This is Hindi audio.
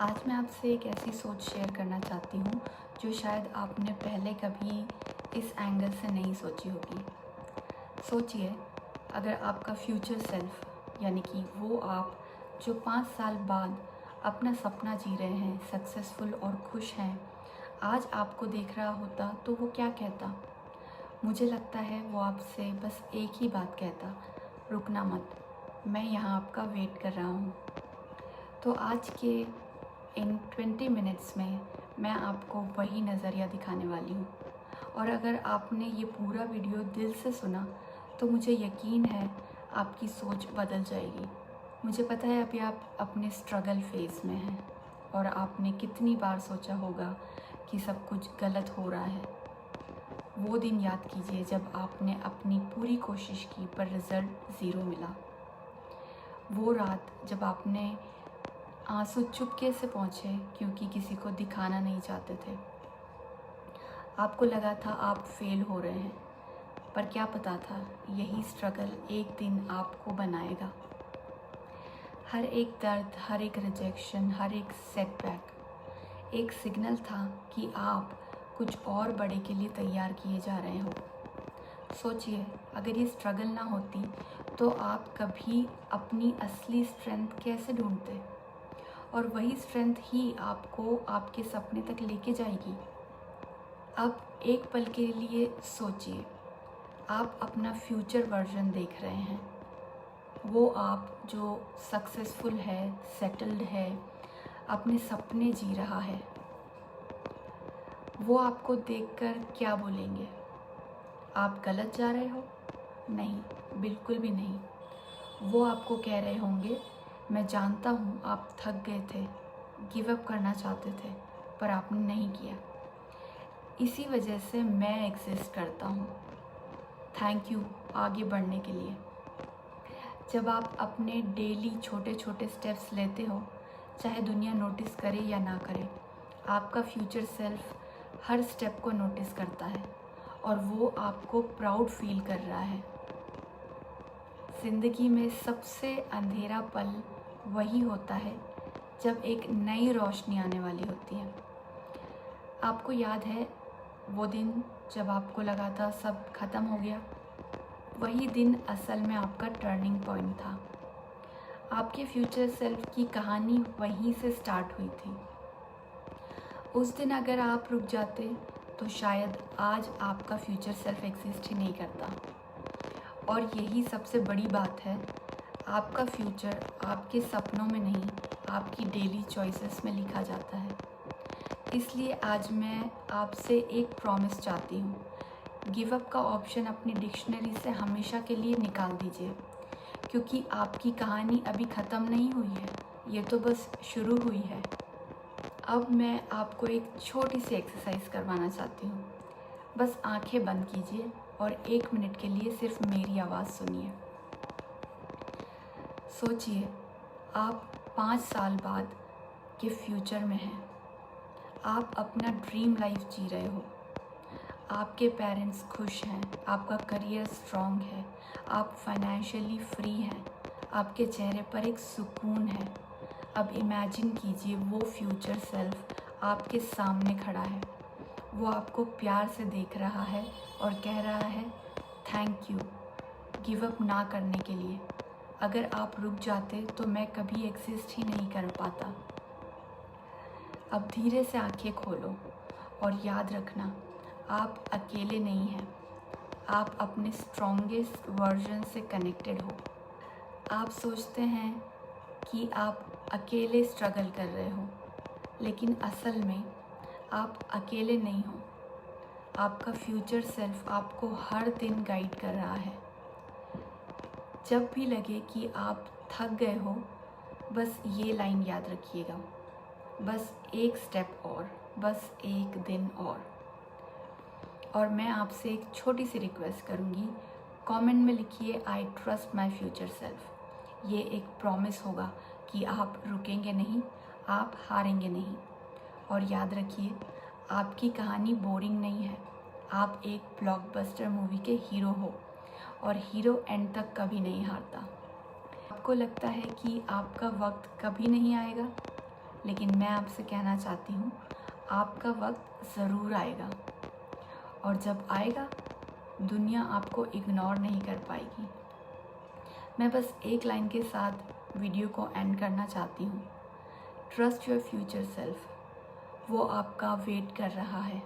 आज मैं आपसे एक ऐसी सोच शेयर करना चाहती हूँ जो शायद आपने पहले कभी इस एंगल से नहीं सोची होगी। सोचिए, अगर आपका फ्यूचर सेल्फ यानी कि वो आप जो 5 साल बाद अपना सपना जी रहे हैं, सक्सेसफुल और खुश हैं, आज आपको देख रहा होता तो वो क्या कहता? मुझे लगता है वो आपसे बस एक ही बात कहता, रुकना मत, मैं यहाँ आपका वेट कर रहा हूँ। तो आज के इन 20 मिनट्स में मैं आपको वही नज़रिया दिखाने वाली हूँ, और अगर आपने ये पूरा वीडियो दिल से सुना तो मुझे यकीन है आपकी सोच बदल जाएगी। मुझे पता है अभी आप अपने स्ट्रगल फेज़ में हैं और आपने कितनी बार सोचा होगा कि सब कुछ गलत हो रहा है। वो दिन याद कीजिए जब आपने अपनी पूरी कोशिश की पर रिज़ल्ट ज़ीरो मिला। वो रात जब आपने आंसू चुपके से पहुँचे क्योंकि किसी को दिखाना नहीं चाहते थे। आपको लगा था आप फेल हो रहे हैं, पर क्या पता था यही स्ट्रगल एक दिन आपको बनाएगा। हर एक दर्द, हर एक रिजेक्शन, हर एक सेटबैक एक सिग्नल था कि आप कुछ और बड़े के लिए तैयार किए जा रहे हो। सोचिए, अगर ये स्ट्रगल ना होती तो आप कभी अपनी असली स्ट्रेंथ कैसे ढूंढते, और वही स्ट्रेंथ ही आपको आपके सपने तक लेके जाएगी। अब एक पल के लिए सोचिए, आप अपना फ्यूचर वर्जन देख रहे हैं, वो आप जो सक्सेसफुल है, सेटल्ड है, अपने सपने जी रहा है। वो आपको देखकर क्या बोलेंगे? आप गलत जा रहे हो? नहीं, बिल्कुल भी नहीं। वो आपको कह रहे होंगे, मैं जानता हूँ आप थक गए थे, गिव अप करना चाहते थे, पर आपने नहीं किया। इसी वजह से मैं एग्जिस्ट करता हूँ। थैंक यू आगे बढ़ने के लिए। जब आप अपने डेली छोटे छोटे स्टेप्स लेते हो, चाहे दुनिया नोटिस करे या ना करे, आपका फ्यूचर सेल्फ हर स्टेप को नोटिस करता है और वो आपको प्राउड फील कर रहा है। ज़िंदगी में सबसे अंधेरा पल वही होता है जब एक नई रोशनी आने वाली होती है। आपको याद है वो दिन जब आपको लगा था सब खत्म हो गया? वही दिन असल में आपका टर्निंग पॉइंट था। आपके फ्यूचर सेल्फ की कहानी वहीं से स्टार्ट हुई थी। उस दिन अगर आप रुक जाते तो शायद आज आपका फ्यूचर सेल्फ एग्जिस्ट ही नहीं करता। और यही सबसे बड़ी बात है, आपका फ्यूचर आपके सपनों में नहीं, आपकी डेली चॉइसेस में लिखा जाता है। इसलिए आज मैं आपसे एक प्रॉमिस चाहती हूँ, गिव अप का ऑप्शन अपनी डिक्शनरी से हमेशा के लिए निकाल दीजिए, क्योंकि आपकी कहानी अभी ख़त्म नहीं हुई है, ये तो बस शुरू हुई है। अब मैं आपको एक छोटी सी एक्सरसाइज करवाना चाहती हूँ। बस आंखें बंद कीजिए और 1 मिनट के लिए सिर्फ मेरी आवाज़ सुनिए। सोचिए, आप 5 साल बाद के फ्यूचर में हैं। आप अपना ड्रीम लाइफ जी रहे हो। आपके पेरेंट्स खुश हैं, आपका करियर स्ट्रॉन्ग है, आप फाइनेंशियली फ्री हैं, आपके चेहरे पर एक सुकून है। अब इमेजिन कीजिए वो फ्यूचर सेल्फ आपके सामने खड़ा है। वो आपको प्यार से देख रहा है और कह रहा है, थैंक यू गिव अप ना करने के लिए। अगर आप रुक जाते तो मैं कभी एग्जिस्ट ही नहीं कर पाता। अब धीरे से आंखें खोलो और याद रखना, आप अकेले नहीं हैं। आप अपने स्ट्रॉन्गेस्ट वर्जन से कनेक्टेड हो। आप सोचते हैं कि आप अकेले स्ट्रगल कर रहे हो, लेकिन असल में आप अकेले नहीं हो। आपका फ्यूचर सेल्फ आपको हर दिन गाइड कर रहा है। जब भी लगे कि आप थक गए हो, बस ये लाइन याद रखिएगा, बस एक स्टेप और, बस एक दिन और मैं आपसे एक छोटी सी रिक्वेस्ट करूँगी, कमेंट में लिखिए I trust my future self. ये एक प्रॉमिस होगा कि आप रुकेंगे नहीं, आप हारेंगे नहीं। और याद रखिए, आपकी कहानी बोरिंग नहीं है। आप एक ब्लॉकबस्टर मूवी के हीरो हो और हीरो एंड तक कभी नहीं हारता। आपको लगता है कि आपका वक्त कभी नहीं आएगा? लेकिन मैं आपसे कहना चाहती हूँ आपका वक्त ज़रूर आएगा, और जब आएगा दुनिया आपको इग्नोर नहीं कर पाएगी। मैं बस एक लाइन के साथ वीडियो को एंड करना चाहती हूँ। ट्रस्ट योर फ्यूचर सेल्फ, वो आपका वेट कर रहा है।